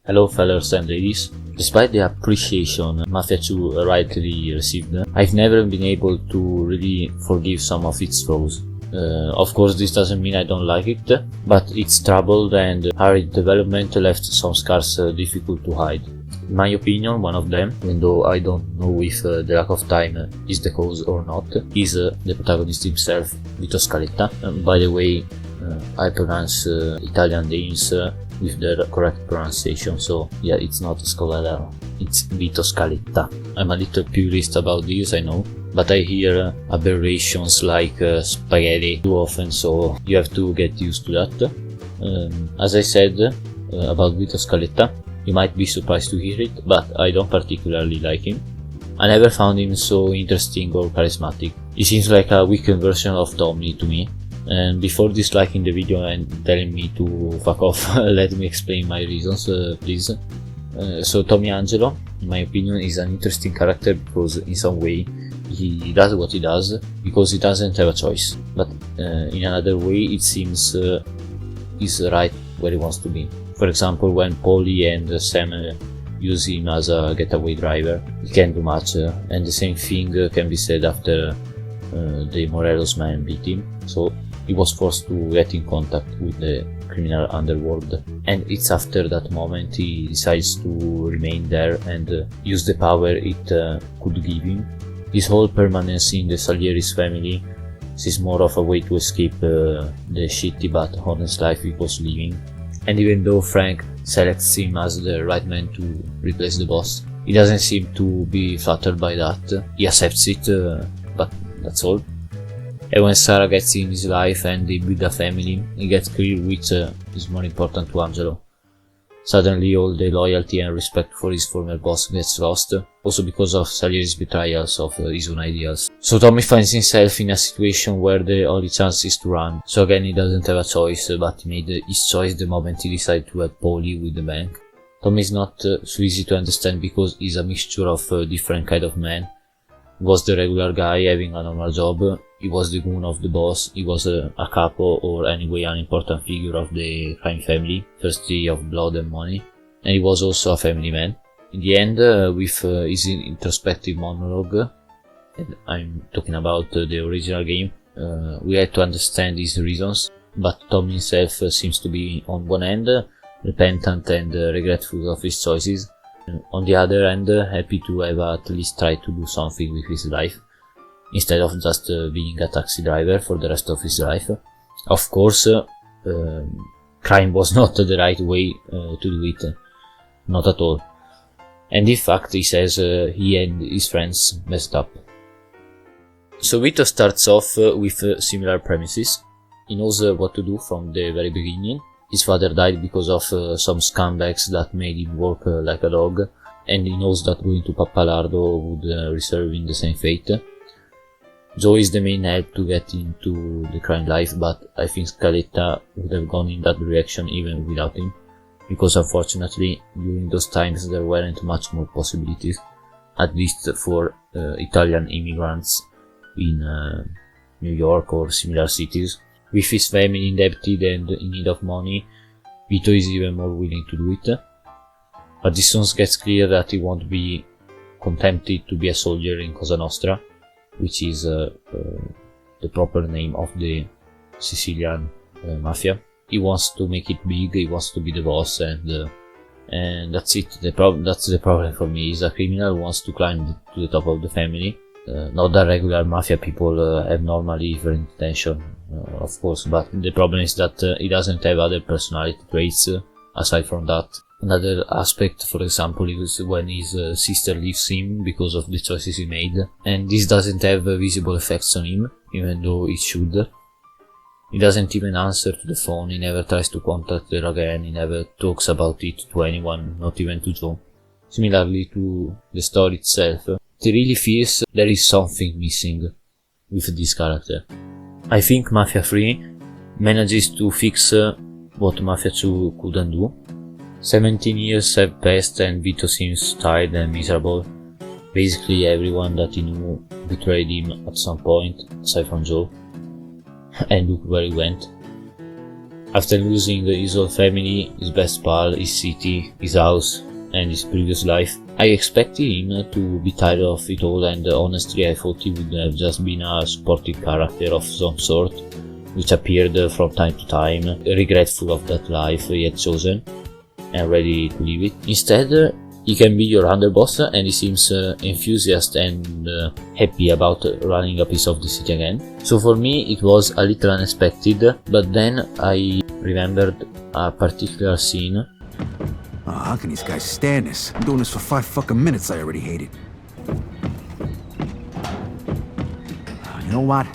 Hello fellas and ladies. Despite the appreciation Mafia 2 rightly received, I've never been able to really forgive some of its flaws. Of course this doesn't mean I don't like it, but its troubled and hurried development left some scars difficult to hide. In my opinion, one of them, even though I don't know if the lack of time is the cause or not, is the protagonist himself, Vito Scaletta. By the way, I pronounce Italian names with the correct pronunciation, so yeah, it's not Scaletta, it's Vito Scaletta. I'm a little purist about this, I know, but I hear aberrations like spaghetti too often, so you have to get used to that. As I said about Vito Scaletta, you might be surprised to hear it, but I don't particularly like him. I never found him so interesting or charismatic. He seems like a weakened version of Tommy to me. And before disliking the video and telling me to fuck off, let me explain my reasons, please. So Tommy Angelo, in my opinion, is an interesting character because in some way he does what he does because he doesn't have a choice. But in another way it seems he's right where he wants to be. For example, when Polly and Sam use him as a getaway driver, he can't do much, and the same thing can be said after the Morelos man beat him. So he was forced to get in contact with the criminal underworld, and it's after that moment he decides to remain there and use the power it could give him. His whole permanence in the Salieri's family is more of a way to escape the shitty but honest life he was living. And even though Frank selects him as the right man to replace the boss, he doesn't seem to be flattered by that. He accepts it, but that's all. And when Sarah gets in his life and they build a family, he gets clear which is more important to Angelo. Suddenly all the loyalty and respect for his former boss gets lost, also because of Salieri's betrayals of his own ideals. So Tommy finds himself in a situation where the only chance is to run. So again he doesn't have a choice, but he made his choice the moment he decided to help Polly with the bank. Tommy is not so easy to understand because he's a mixture of different kind of men. He was the regular guy having a normal job, he was the goon of the boss, he was a capo or anyway an important figure of the crime family, thirsty of blood and money, and he was also a family man. In the end, with his introspective monologue, and I'm talking about the original game, we had to understand his reasons, but Tom himself seems to be on one end repentant and regretful of his choices, on the other hand happy to have at least tried to do something with his life, instead of just being a taxi driver for the rest of his life. Of course, crime was not the right way to do it, not at all. And in fact he says he and his friends messed up. So Vito starts off with similar premises. He knows what to do from the very beginning. His father died because of some scumbags that made him work like a dog, and he knows that going to Pappalardo would reserve him the same fate. Joe is the main help to get into the crime life, but I think Scaletta would have gone in that direction even without him, because unfortunately during those times there weren't much more possibilities, at least for Italian immigrants in New York or similar cities. With his family indebted and in need of money, Vito is even more willing to do it, but this soon gets clear that he won't be contented to be a soldier in Cosa Nostra, which is the proper name of the Sicilian mafia. He wants to make it big, he wants to be the boss, and that's it. That's the problem for me. He's a criminal who wants to climb to the top of the family. Not that regular mafia people have normally different intention, of course, but the problem is that he doesn't have other personality traits aside from that. Another aspect, for example, is when his sister leaves him because of the choices he made, and this doesn't have visible effects on him, even though it should. He doesn't even answer to the phone, he never tries to contact her again, he never talks about it to anyone, not even to Joe. Similarly to the story itself, it really feels there is something missing with this character. I think Mafia 3 manages to fix what Mafia 2 couldn't do. 17 years have passed and Vito seems tired and miserable. Basically everyone that he knew betrayed him at some point, aside from Joe. And look where he went. After losing his whole family, his best pal, his city, his house, and his previous life, I expected him to be tired of it all, and honestly I thought he would have just been a supportive character of some sort, which appeared from time to time, regretful of that life he had chosen, and ready to live it. Instead, he can be your underboss, and he seems enthusiastic and happy about running a piece of the city again. So for me it was a little unexpected, but then I remembered a particular scene. Oh, how can these guys stand this? I'm doing this for 5 fucking minutes, I already hate it. You know what?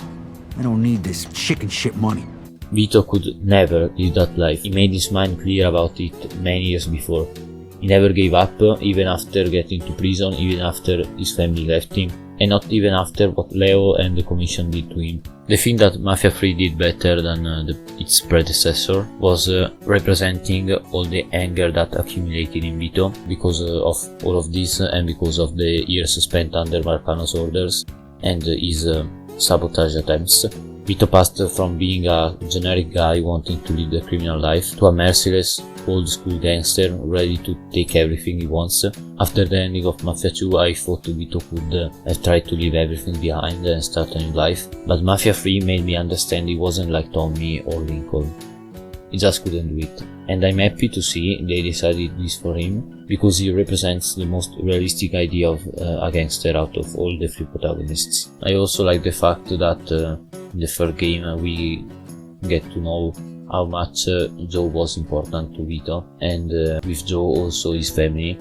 I don't need this chicken shit money. Vito could never live that life. He made his mind clear about it many years before. He never gave up, even after getting to prison, even after his family left him, and not even after what Leo and the Commission did to him. The thing that Mafia 3 did better than its predecessor was representing all the anger that accumulated in Vito because of all of this, and because of the years spent under Marcano's orders and his sabotage attempts. Vito passed from being a generic guy wanting to live the criminal life to a merciless, old-school gangster ready to take everything he wants. After the ending of Mafia 2, I thought Vito could have tried to leave everything behind and start a new life, but Mafia 3 made me understand he wasn't like Tommy or Lincoln. He just couldn't do it. And I'm happy to see they decided this for him, because he represents the most realistic idea of a gangster out of all the 3 protagonists. I also like the fact that in the third game we get to know how much Joe was important to Vito, and with Joe also his family.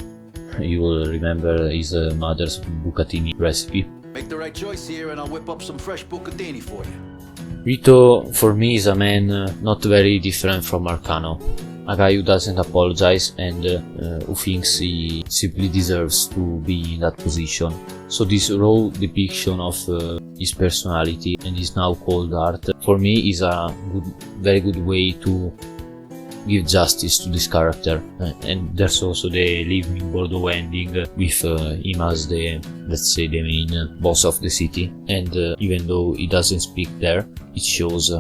You will remember his mother's bucatini recipe. Make the right choice here and I'll whip up some fresh bucatini for you. Vito, for me, is a man not very different from Marcano. A guy who doesn't apologize and who thinks he simply deserves to be in that position. So this raw depiction of his personality and his now cold heart, for me, is a very good way to give justice to this character. And there's also the Leave Me in Bordeaux ending with him as the, let's say, the main boss of the city. And even though he doesn't speak there, it shows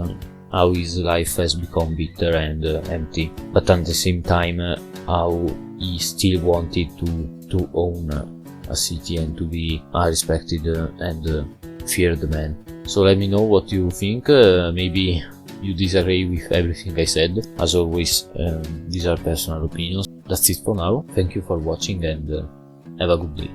how his life has become bitter and empty, but at the same time how he still wanted to own a city and to be a respected and feared man. So let me know what you think. Maybe you disagree with everything I said. As always, these are personal opinions. That's it for now. Thank you for watching, and have a good day.